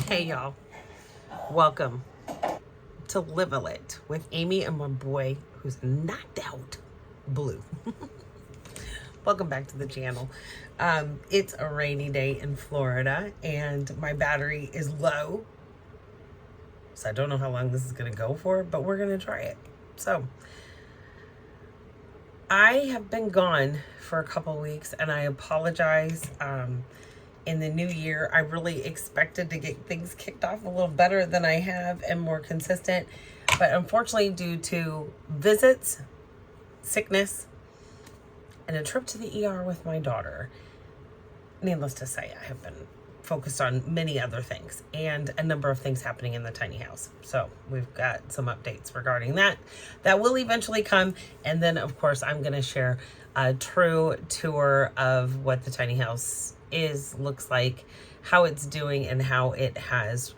Hey y'all, welcome to Live a Lit with Amy and my boy who's knocked out, Blue. Welcome back to the channel. It's a rainy day in Florida and my battery is low. So I don't know how long this is gonna go for, but we're gonna try it. So I have been gone for a couple weeks and I apologize. In the new year, I really expected to get things kicked off a little better than I have and more consistent. But unfortunately, due to visits, sickness, and a trip to the ER with my daughter, needless to say, I have been focused on many other things and a number of things happening in the tiny house. So we've got some updates regarding that. That will eventually come. And then, of course, I'm going to share a true tour of what the tiny house looks like, how it's doing, and how it has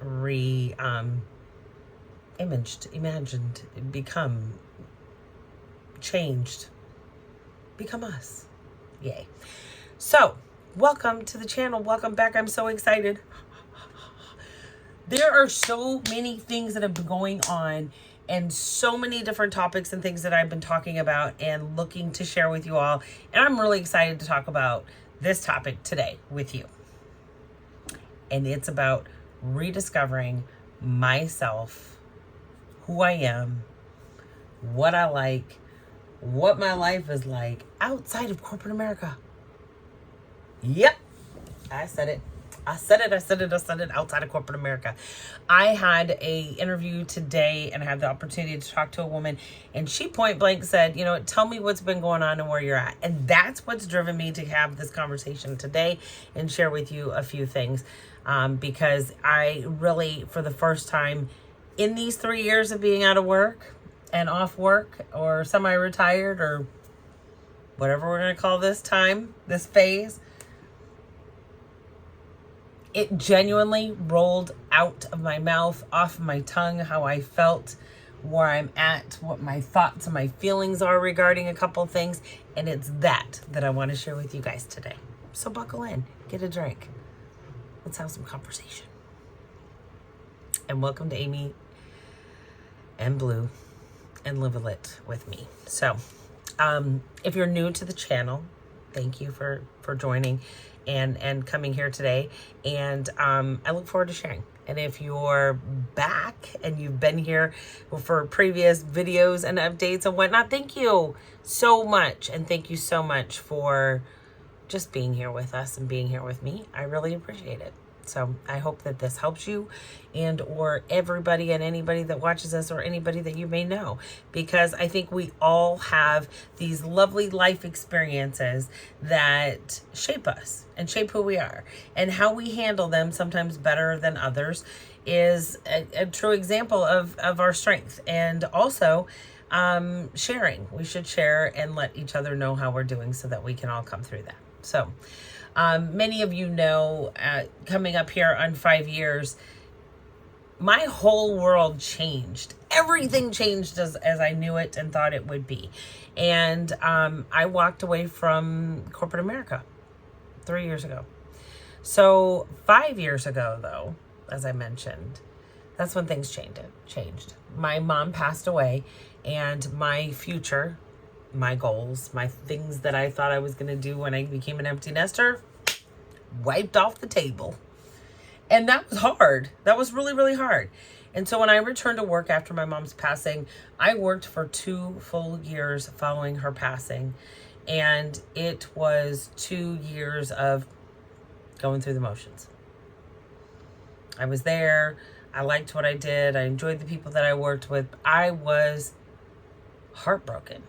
imagined, become, changed, become us. Yay. So, welcome to the channel. Welcome back. I'm so excited. There are so many things that have been going on and so many different topics and things that I've been talking about and looking to share with you all. And I'm really excited to talk about this topic today with you. And it's about rediscovering myself, who I am, what I like, what my life is like outside of corporate America. Yep, I said it. I said it outside of corporate America. I had a interview today and I had the opportunity to talk to a woman, and she point blank said, you know, tell me what's been going on and where you're at. And that's what's driven me to have this conversation today and share with you a few things. Because I really, for the first time in these 3 years of being out of work and off work or semi-retired or whatever we're going to call this time, this phase, it genuinely rolled out of my mouth, off of my tongue, how I felt, where I'm at, what my thoughts and my feelings are regarding a couple things. And it's that I want to share with you guys today. So buckle in, get a drink. Let's have some conversation. And welcome to Amy and Blue and Live a Lit with me. So, if you're new to the channel, thank you for joining and coming here today. And I look forward to sharing. And if you're back and you've been here for previous videos and updates and whatnot, thank you so much. And thank you so much for just being here with us and being here with me. I really appreciate it. So I hope that this helps you and or everybody and anybody that watches us or anybody that you may know, because I think we all have these lovely life experiences that shape us and shape who we are, and how we handle them, sometimes better than others, is a true example of our strength. And also sharing. We should share and let each other know how we're doing so that we can all come through that. So many of you know, coming up here on 5 years, my whole world changed. Everything changed as I knew it and thought it would be. And I walked away from corporate America 3 years ago. So 5 years ago, though, as I mentioned, that's when things changed. My mom passed away, and my future, my goals, my things that I thought I was going to do when I became an empty nester, wiped off the table. And that was hard. That was really, really hard. And so when I returned to work after my mom's passing, I worked for 2 full years following her passing. And it was 2 years of going through the motions. I was there. I liked what I did. I enjoyed the people that I worked with. I was heartbroken.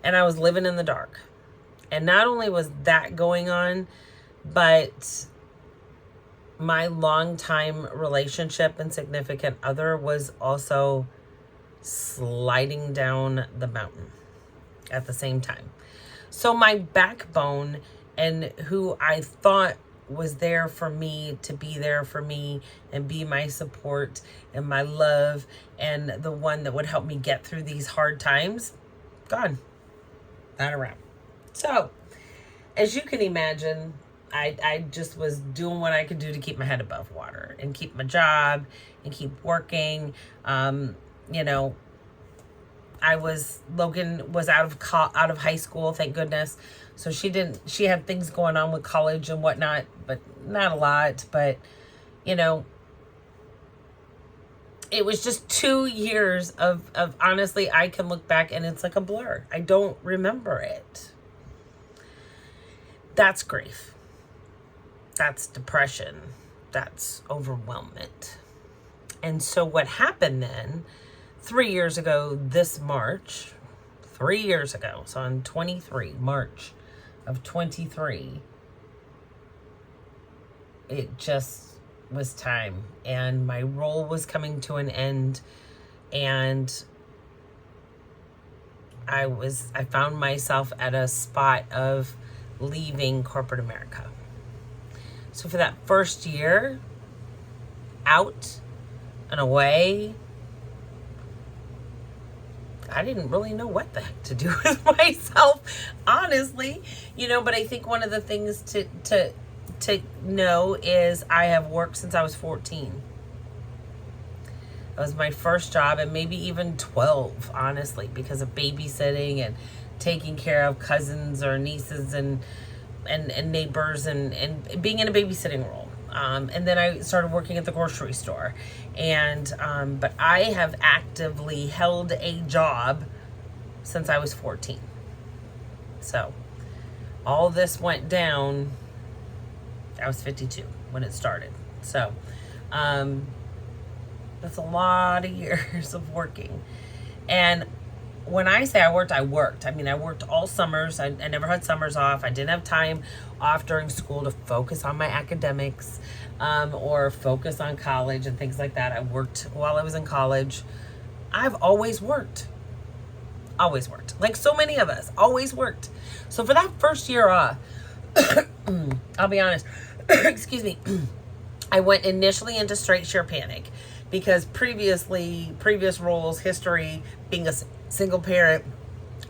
And I was living in the dark. And not only was that going on, but my longtime relationship and significant other was also sliding down the mountain at the same time. So my backbone and who I thought was there for me, to be there for me and be my support and my love and the one that would help me get through these hard times, gone, not around. So as you can imagine, I just was doing what I could do to keep my head above water and keep my job and keep working. You know, Logan was out of high school, thank goodness. So she had things going on with college and whatnot, but not a lot. But, you know, it was just 2 years of honestly, I can look back and it's like a blur. I don't remember it. That's grief. That's depression. That's overwhelmment. And so what happened then, 3 years ago this March, 3 years ago, so on March of 23, it just was time, and my role was coming to an end, and I found myself at a spot of leaving corporate America. So for that first year, out and away, I didn't really know what the heck to do with myself, honestly. You know, but I think one of the things to know is I have worked since I was 14. That was my first job, and maybe even 12, honestly, because of babysitting and taking care of cousins or nieces and neighbors and being in a babysitting role. And then I started working at the grocery store. And but I have actively held a job since I was 14. So all this went down, I was 52 when it started. So that's a lot of years of working. And when I say I worked, I worked. I mean, I worked all summers. I never had summers off. I didn't have time off during school to focus on my academics or focus on college and things like that. I worked while I was in college. I've always worked. Always worked. Like so many of us, always worked. So for that first year off, I'll be honest, excuse me, I went initially into straight sheer panic because previous roles, history, being a single parent,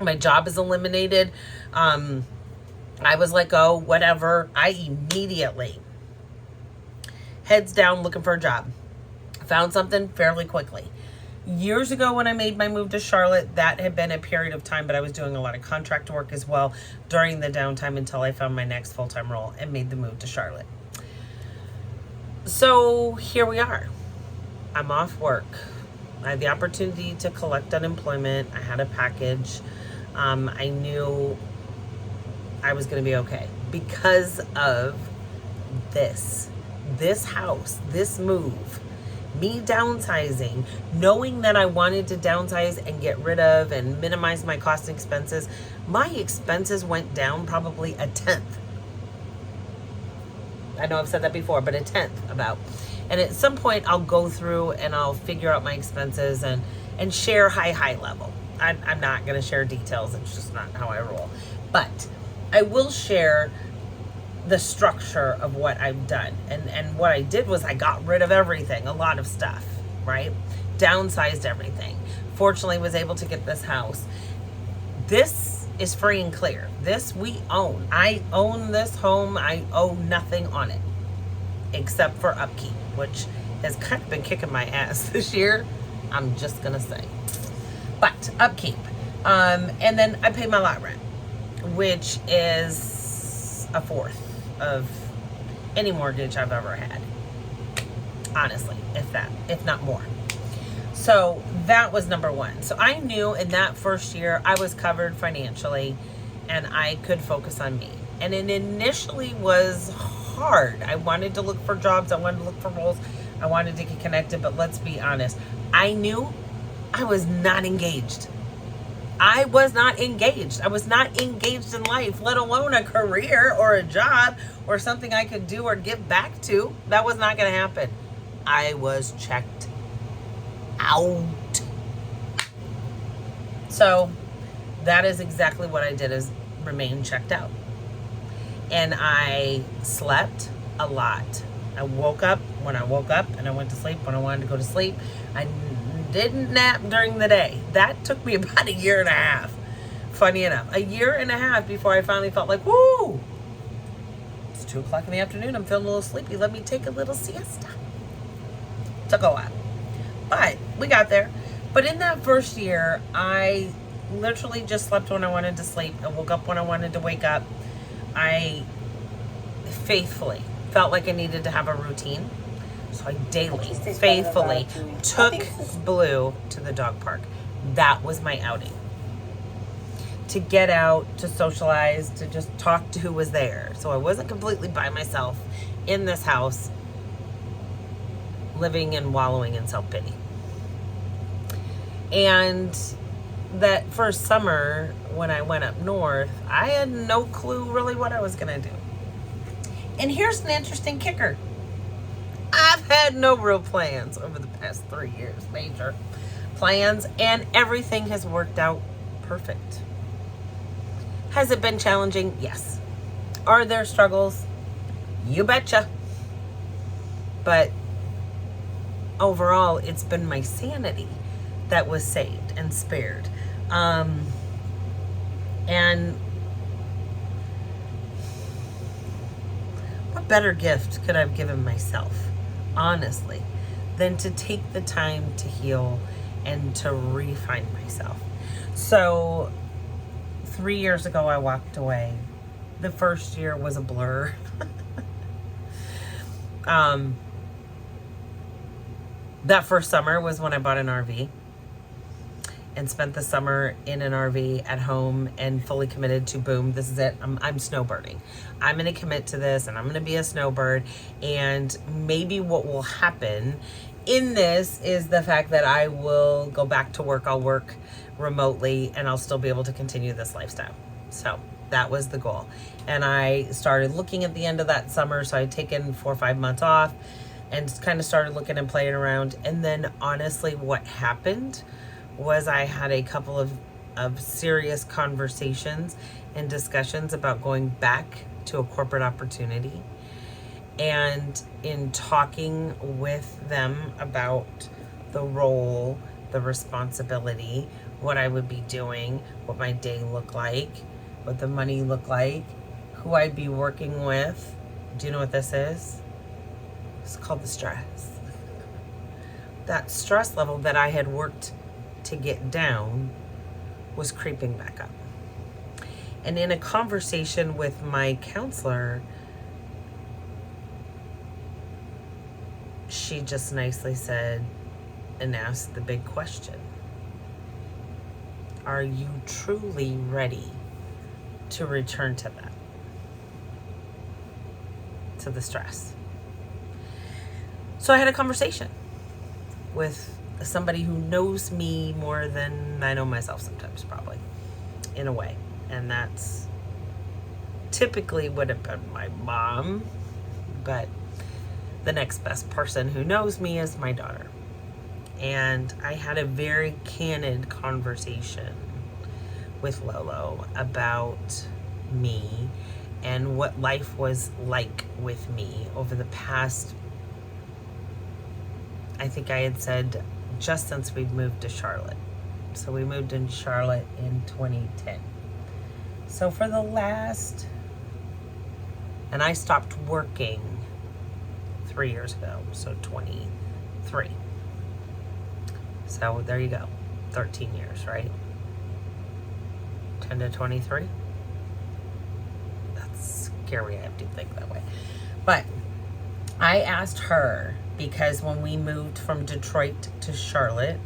my job is eliminated. I was let go, whatever. I immediately, heads down, looking for a job. Found something fairly quickly. Years ago when I made my move to Charlotte, that had been a period of time, but I was doing a lot of contract work as well during the downtime until I found my next full-time role and made the move to Charlotte. So here we are. I'm off work. I had the opportunity to collect unemployment. I had a package. I knew I was going to be okay because of this house, this move, me downsizing, knowing that I wanted to downsize and get rid of and minimize my cost and expenses. My expenses went down probably a 10th. I know I've said that before, but a 10th about. And at some point I'll go through and I'll figure out my expenses and share high level. I'm not going to share details. It's just not how I roll. But I will share the structure of what I've done. And what I did was I got rid of everything, a lot of stuff, right? Downsized everything. Fortunately, was able to get this house. This is free and clear. This we own. I own this home. I owe nothing on it except for upkeep, which has kind of been kicking my ass this year. I'm just going to say. But upkeep. And then I pay my lot rent, which is a fourth of any mortgage I've ever had. Honestly, if not more. So that was number one. So I knew in that first year I was covered financially and I could focus on me. And it initially was hard. I wanted to look for jobs. I wanted to look for roles. I wanted to get connected. But let's be honest. I knew I was not engaged. I was not engaged. I was not engaged in life, let alone a career or a job or something I could do or give back to. That was not going to happen. I was checked out. So that is exactly what I did, is remain checked out. And I slept a lot. I woke up when I woke up and I went to sleep when I wanted to go to sleep. I didn't nap during the day. That took me about a year and a half. Funny enough, a year and a half before I finally felt like, woo, it's 2 o'clock in the afternoon. I'm feeling a little sleepy. Let me take a little siesta to go out. But we got there. But in that first year, I literally just slept when I wanted to sleep. I woke up when I wanted to wake up. I faithfully felt like I needed to have a routine. So I daily, faithfully took Blue to the dog park. That was my outing. To get out, to socialize, to just talk to who was there. So I wasn't completely by myself in this house, living and wallowing in self-pity. And that first summer when I went up north, I had no clue really what I was going to do. And here's an interesting kicker. I've had no real plans over the past 3 years, major plans, and everything has worked out perfect. Has it been challenging? Yes. Are there struggles? You betcha. But overall, it's been my sanity that was saved and spared. And what better gift could I have given myself, honestly, than to take the time to heal and to refine myself? So 3 years ago, I walked away. The first year was a blur. That first summer was when I bought an RV and spent the summer in an RV at home and fully committed to, boom, this is it. I'm snowbirding. I'm going to commit to this and I'm going to be a snowbird. And maybe what will happen in this is the fact that I will go back to work. I'll work remotely and I'll still be able to continue this lifestyle. So that was the goal. And I started looking at the end of that summer. So I'd taken 4 or 5 months off and kind of started looking and playing around. And then honestly, what happened was I had a couple of serious conversations and discussions about going back to a corporate opportunity. And in talking with them about the role, the responsibility, what I would be doing, what my day looked like, what the money looked like, who I'd be working with. Do you know what this is? It's called the stress. That stress level that I had worked to get down was creeping back up. And in a conversation with my counselor, she just nicely said and asked the big question: are you truly ready to return to that? To the stress. So I had a conversation with somebody who knows me more than I know myself sometimes, probably, in a way. And that's typically would have been my mom, but the next best person who knows me is my daughter. And I had a very candid conversation with Lolo about me and what life was like with me over the past, I think I had said, just since we moved to Charlotte. So we moved in Charlotte in 2010. So for the last, and I stopped working 3 years ago, so 23. So there you go, 13 years, right? 10 to 23. That's scary, I have to think that way. But I asked her, because when we moved from Detroit to Charlotte,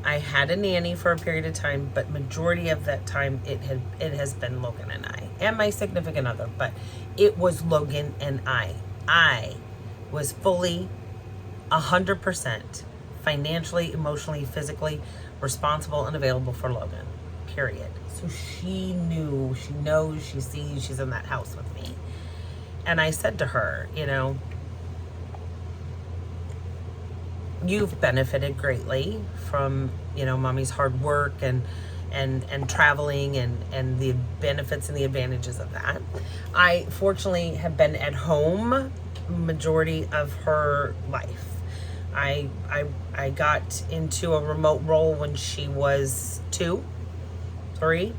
I had a nanny for a period of time, but majority of that time it has been Logan and I, and my significant other, but it was Logan and I. I was fully 100% financially, emotionally, physically responsible and available for Logan, period. So she knew, she knows, she sees, she's in that house with me. And I said to her, you know, you've benefited greatly from, you know, mommy's hard work and traveling and the benefits and the advantages of that. I fortunately have been at home majority of her life. I got into a remote role when she was 2, 3.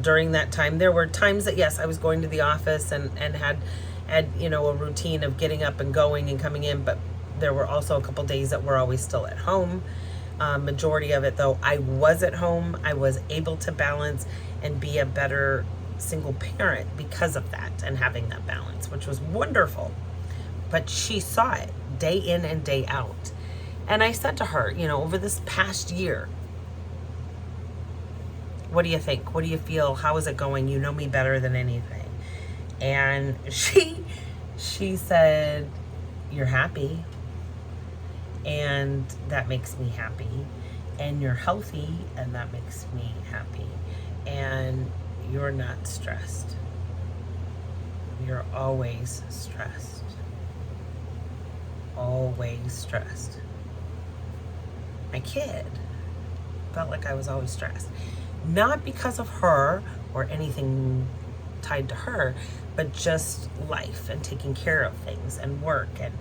during that time. There were times that, yes, I was going to the office and had, a routine of getting up and going and coming in, but there were also a couple days that were always still at home. Majority of it, though, I was at home. I was able to balance and be a better single parent because of that and having that balance, which was wonderful. But she saw it day in and day out. And I said to her, over this past year, what do you think? What do you feel? How is it going? You know me better than anything. And she said, you're happy. And that makes me happy. And you're healthy, and that makes me happy. And you're not stressed. You're always stressed. Always stressed. My kid felt like I was always stressed. Not because of her or anything tied to her, but just life and taking care of things and work. And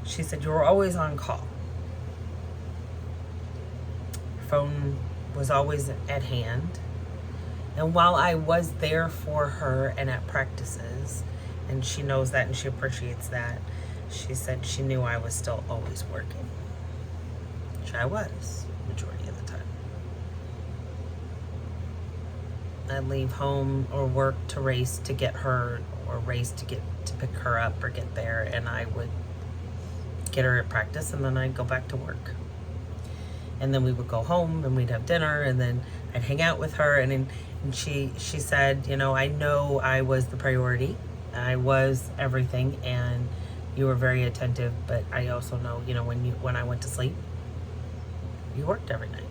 she said, you were always on call. Phone was always at hand. And while I was there for her and at practices, and she knows that and she appreciates that, she said she knew I was still always working. Which I was, majority of the time. I'd leave home or work to race to get her, or race to pick her up or get there, and I would get her at practice, and then I'd go back to work. And then we would go home and we'd have dinner, and then I'd hang out with her, and she said, I know I was the priority. I was everything, and you were very attentive, but I also know, when I went to sleep, you worked every night.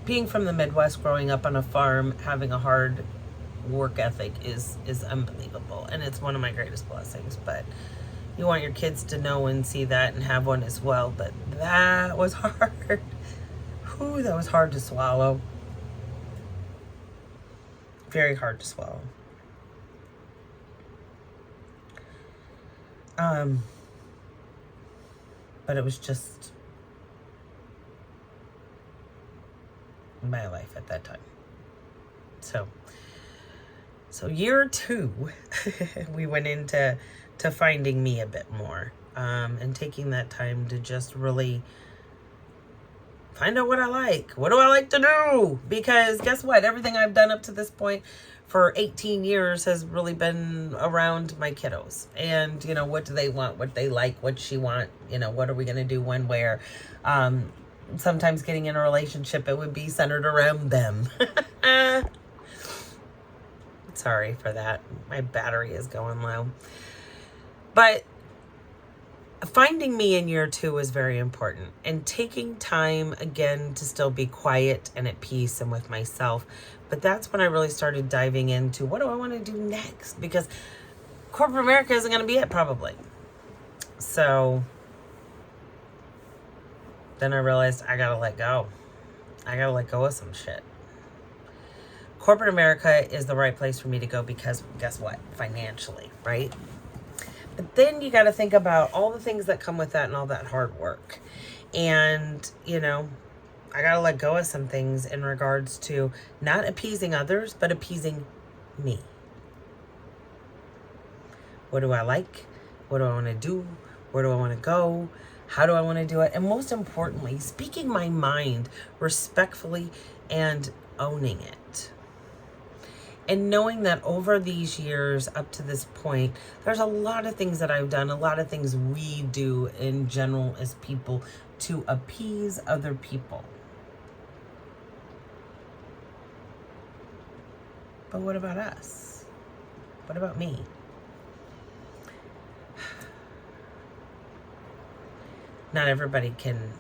Being from the Midwest, growing up on a farm, having a hard work ethic is unbelievable, and it's one of my greatest blessings. But you want your kids to know and see that and have one as well. But that was hard. Whew, that was hard to swallow. Very hard to swallow. But it was just my life at that time. So year 2, we went into finding me a bit more, and taking that time to just really find out what I like. What do I like to do? Because guess what? Everything I've done up to this point for 18 years has really been around my kiddos. And, what do they want? What they like? What she want? What are we going to do? When, where? Sometimes getting in a relationship, it would be centered around them. Sorry for that. My battery is going low. But finding me in year 2 was very important, and taking time again to still be quiet and at peace and with myself. But that's when I really started diving into what do I want to do next, because corporate America isn't going to be it probably. So then I realized I got to let go. I got to let go of some shit. Corporate America is the right place for me to go because guess what? Financially, right? But then you got to think about all the things that come with that and all that hard work. And, I got to let go of some things in regards to not appeasing others, but appeasing me. What do I like? What do I want to do? Where do I want to go? How do I want to do it? And most importantly, speaking my mind respectfully and owning it. And knowing that over these years up to this point, there's a lot of things that I've done, a lot of things we do in general as people to appease other people. But what about us? What about me? Not everybody can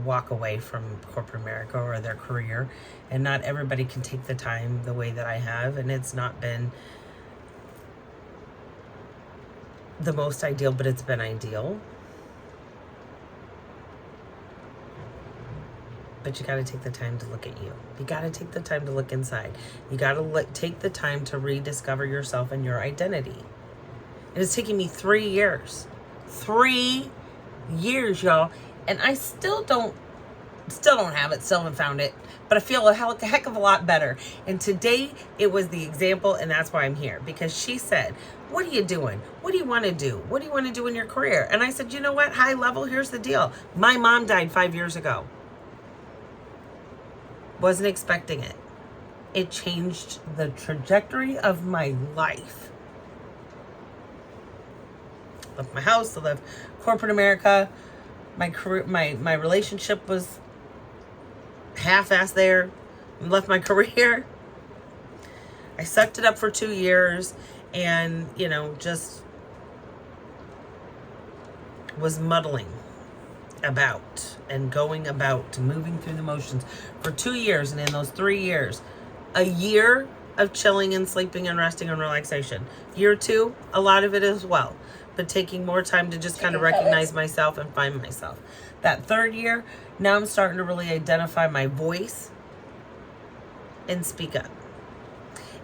walk away from corporate America or their career, and not everybody can take the time the way that I have, and it's not been the most ideal, but it's been ideal. But you got to take the time to look at you. You got to take the time to look inside. You got to take the time to rediscover yourself and your identity. It has taken me 3 years. 3 years, y'all. And I still don't have it, still haven't found it, but I feel a heck of a lot better. And today it was the example, and that's why I'm here, because she said, what are you doing? What do you want to do? What do you want to do in your career? And I said, you know what? High level, here's the deal. My mom died 5 years ago. Wasn't expecting it. It changed the trajectory of my life. Left my house, I left corporate America. My career, my relationship was half-assed there. I left my career. I sucked it up for 2 years and, just was muddling about and going about, moving through the motions for 2 years. And in those 3 years, a year of chilling and sleeping and resting and relaxation. Year 2, a lot of it as well, but taking more time to just kind of recognize myself and find myself. That 3rd year, now I'm starting to really identify my voice and speak up.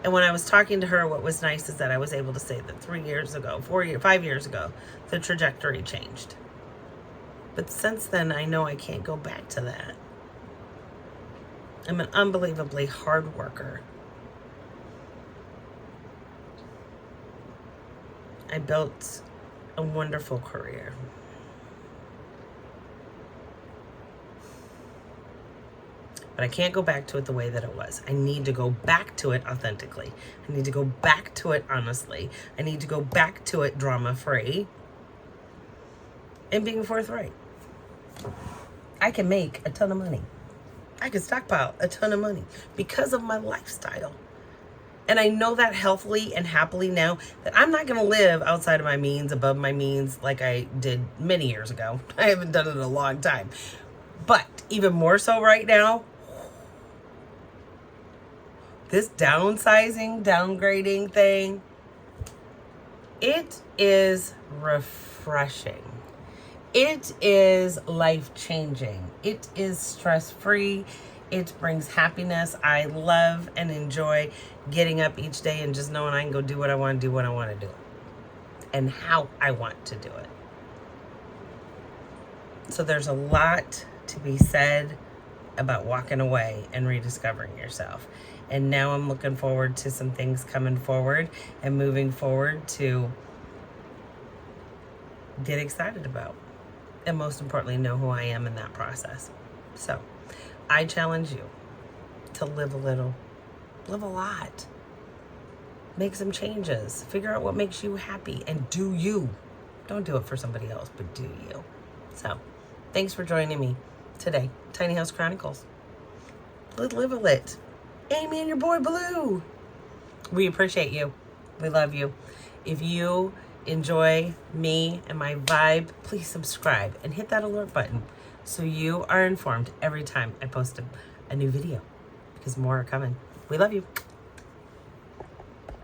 And when I was talking to her, what was nice is that I was able to say that 5 years ago, the trajectory changed. But since then, I know I can't go back to that. I'm an unbelievably hard worker. I built a wonderful career. But I can't go back to it the way that it was. I need to go back to it authentically. I need to go back to it honestly. I need to go back to it drama-free and being forthright. I can make a ton of money. I can stockpile a ton of money because of my lifestyle. And I know that healthily and happily now, that I'm not going to live outside of my means, above my means, like I did many years ago. I haven't done it in a long time. But even more so right now, this downsizing, downgrading thing, it is refreshing. It is life-changing. It is stress-free. It brings happiness. I love and enjoy getting up each day and just knowing I can go do what I want to do when I want to do it and how I want to do it. So there's a lot to be said about walking away and rediscovering yourself. And now I'm looking forward to some things coming forward and moving forward to get excited about. And most importantly, know who I am in that process. So I challenge you to live a little, live a lot, make some changes, figure out what makes you happy, and do you. Don't do it for somebody else, but do you. So thanks for joining me today. Tiny House Chronicles. Live a lit. Amy and your boy Blue. We appreciate you. We love you. If you enjoy me and my vibe, please subscribe and hit that alert button so you are informed every time I post a new video, because more are coming. We love you.